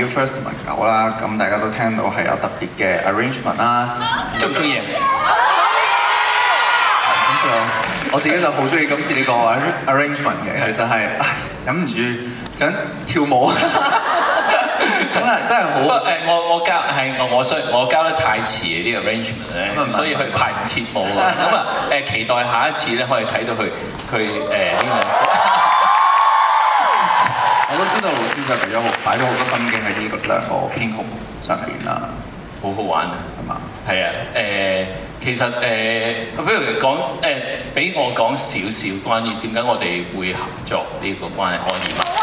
You First 同埋9啦，咁大家都聽到係有特別嘅 arrangement 啦。中唔中意？我自己就好中意今次呢個 arrangement 嘅，其實係忍唔住想跳舞，真係好。不過我交得太遲嘅啲 arrangement 咧，所以佢排唔切舞啊。咁啊期待下一次咧可以睇到佢呢個。我都知道老師就擺咗好多心機喺呢個兩個編曲上面啦，好好玩啊，係嘛？係啊，其實不如俾我講少少關於點解我哋會合作呢個關係安怡。